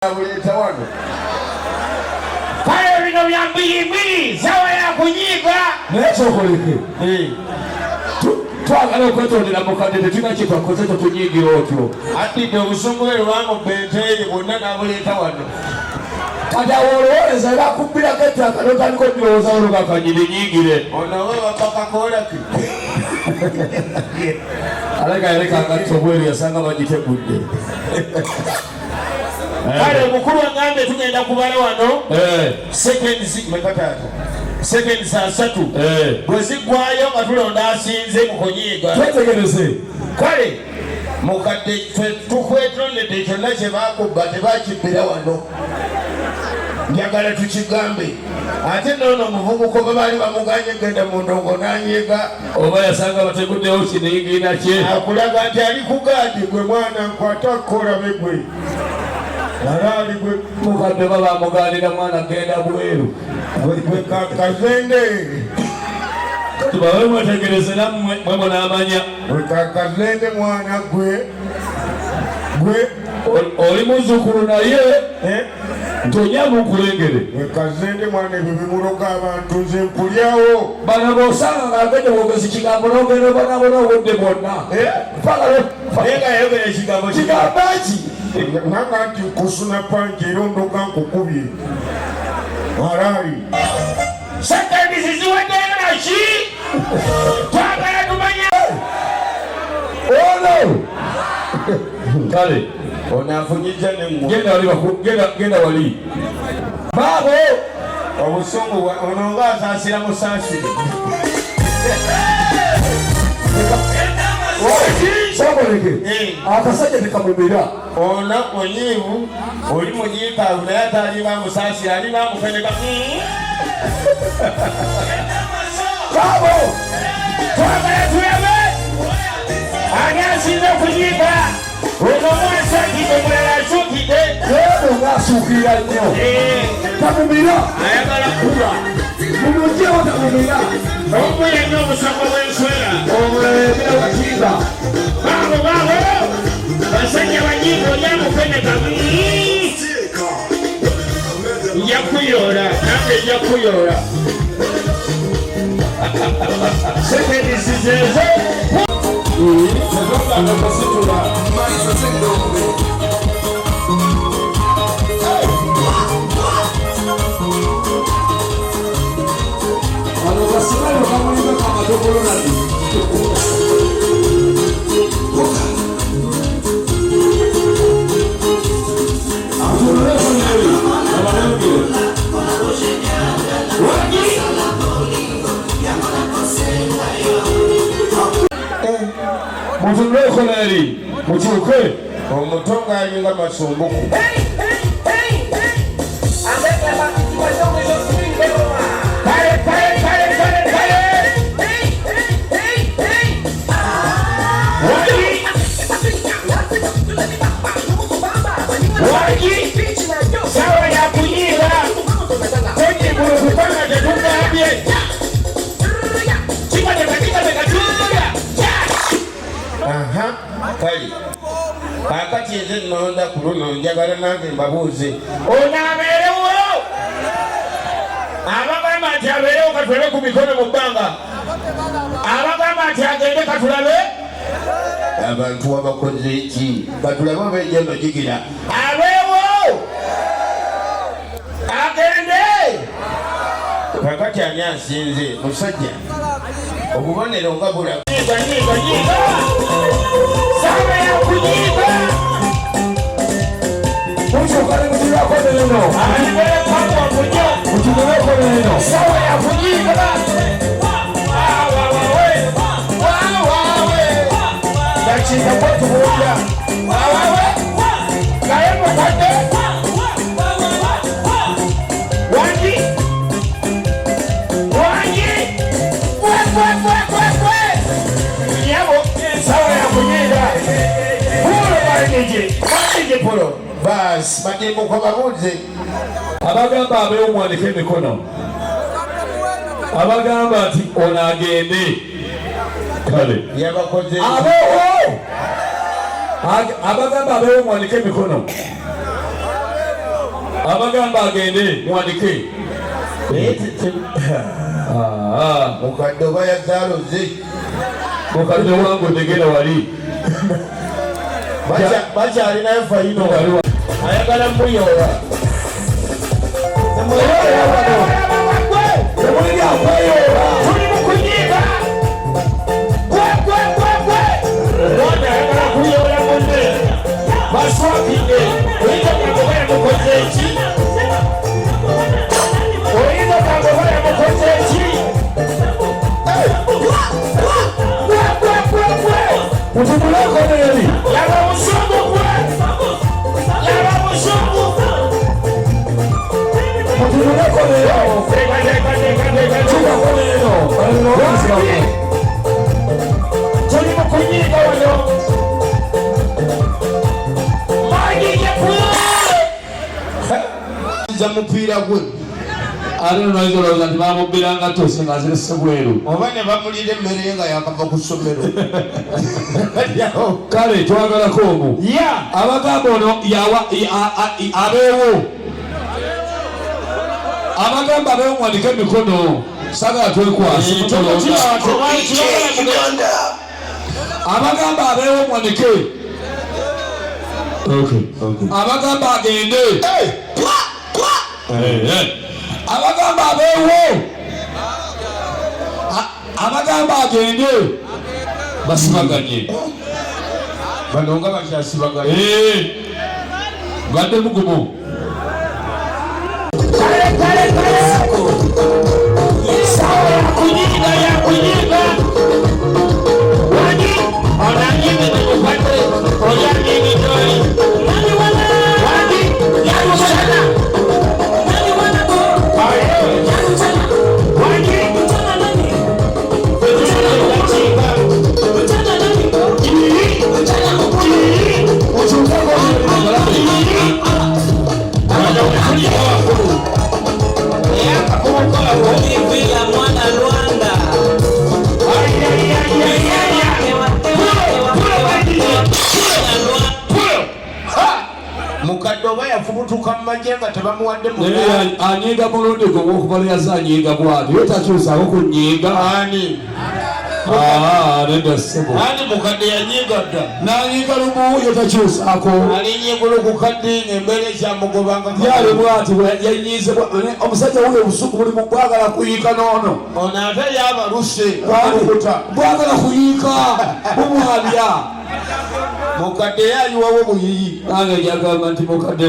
Buleta wano. Kale bino bya mbili sawa ya kunyiga. Necho koleke. Twagala okwetondera mukadde tunache twakoze tunyigi otyo. Ati ndo busungule wango benteye bonna nabuleta wano. Kada woloweza era kubbira kete akalota niko ndowooza oluga kanyiri nyingire. Ono wewe wapaka kola ki. Aleka akatobweri yasanga bagitegudde. Kale mukulu wangambe tugenda kubala wano seconds mekatatu seconds asatu bwezigwayo nga tulonda asinze mukunyiga twetegereze kale mukadde tukwetondedde kyonna kyebakubba tebakibbira wano njagala tukigambe ate noono muvubuko babaali bamuganye genda mu ndongo nanyiga oba yasanga bateguddewo kiningina kye akulaga nti ali kugaadi gwe mwana nkwata kukola begwe Narali gwe mukadde baba muganira mwana genda bweru gwe kakazende tubawe mwetegereze nammwe mwe munamanya gwe kakazende mwana gwe oli muzzukulu naye ntonya mukulengere gwe kazende mwana ebyo bimuloga abantu nze mpulyawo bana bosanga ng'agende bwogezi kigambo n'ogenda bonabona obudde bwonna naye nga yayogera ekigambo kigamba ki nanga nti kusuna panji erondoka nkukubye Harari sekendi ziziwaddeyo naki twagala tumanye ono kale onafunyiza nemmwe genda wali baabo obusungu ono nga asaasira musaasire saboleke akasajja tekamumira ona onyivu oli munyiikaavu naye ate aliba musaasire aliba mufeneka baabo twagala tulabe ani asinze okunyiika ono mwasakide mulala asukide eno ngaasuukirira nnyo tamumira ayagala kuba mumugyewo tamumira omuyenya omusako bw'enswera omulebera wakiga baabo basajja banyiiga oli amufeneka nja kuyoola nange nja kuyoola sekendi zizezo mutulekoleri mukyuke omutonga alinga masumbuku sawa ya kunyiga kujibulukupanga tetugambye kale kakati eze nnonda ku luno njagala nange mbabuuze ono abeerewo abagamba nti abeerewo katulabe ku mikono mu bbanga abagamba nti agende katulabe abantu wabakoze ki batulabe obejjeno jigira abeewo agende kakati ani asinze musajja obubonero nga bulaga nyiga sawa ya kunyiga mukyukale mukirakonereno alibekakwa kunyo mukirakonereno sawa ya kunyiga dakinga kwetubuulira naye mukadde basi badembo kwa babuze abagamba abeewo mwanike emikono abagamba nti ono agende kale yabakoze abeewo abagamba abeewo mwanike emikono abagamba agende muwandike mukadde oba yazaaluze mukadde wangu ndegera wali bakyalinayo fayino ayagala muyoola tuli mukunyiga omwana ayagala kuyoola munne baswapinge oyinza kangoba yamukoze eki oyinza kangoba yamukoze eki mutumuleko neri yaba musungu gwe yaba musungu mutumuleko nero tukako nero tuli mukunyiga wano za mupiira gwe ate nonaizoloza nti bamubiranga tose nga zirese bweru oba ne bamulira emmere nga yakava ku ssomero kale twagalako omu abagamba ono abeewo abagamba abeewo mwandike emikono sagala twekwase abagamba abeewo mwandike abagamba agende abagamba abeewo abagamba agende basibaganye bano nga bakyasibaganye gadde mugumu sawa yakunyiga yakunyiga wani onanyime nemupate oyanyimidoi wani yamusana mukadde oba yafubutuka mu magye nga tebamuwadde anyiiga mulundi gwe gwokubala yazanyiiga bwati yo takyusaako kunyiiga ani nedda ssebo ani mukadde yanyiiga dda nanyiiga lumu yo takyusaako alinyigula okukadde ngaembeera ekyamugobanga yali bwati yanyiize omusajja wuyo obusuku bulimu bwagala kuyiika noono ono ate yabaluse bwagala kuyiika bumwabya mukadde yayiwawo buyiyi nange jagamba nti mukadde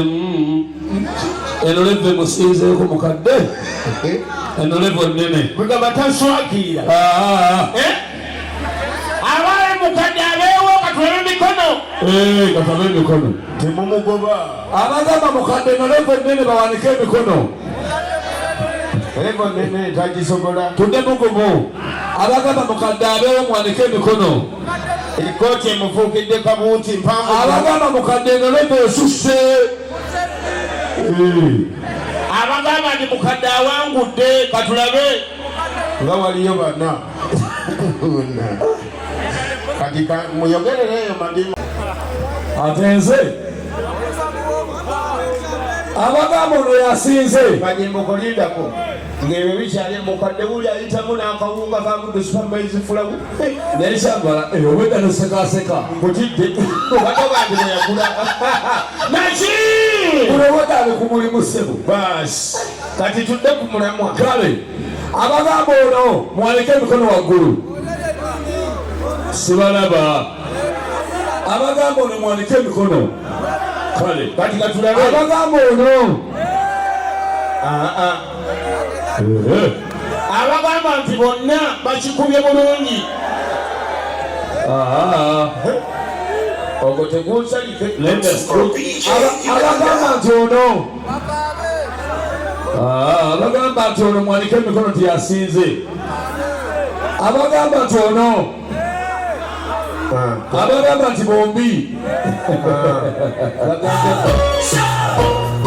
eno leve musinzeeko mukadde eno levo nene bugamba taswakiira abaye mukadde abeewo katulabe emikono katulabe emikono temumugoba abagamba mukadde eno levo nene bawanike emikono levo nene tagisobola tudde mugumu abagamba mukadde abeewo muwanike emikono ekikooti emufuukidde kabuuti mpanvu abagamba mukadde eno levo esusse abagamba nti mukadde awangudde katulabe nga waliyo bana kati muyogerereyo madimu ate nze abagamba ono yasinze banyembukolindako ng'ebyo bikyali mukadde buli ayitamu n'akawunga kagudde supamaizifulamu nekyambala obwedda nosekaseka nkutidde batogambire yakula naki bulowedda ali ku mulimu ssebo baasi kati tudde ku mulamwa kale abagamba ono mwanike emikono waggulu sibalaba abagamba ono mwanike emikono kale kati katulabe abagamba ono abagamba nti bonna bakikubye bulungi ogwo tegunsalike abagamba nti ono abagamba nti ono mwanike emikono tiyasinze abagamba nti ono abagamba nti bombi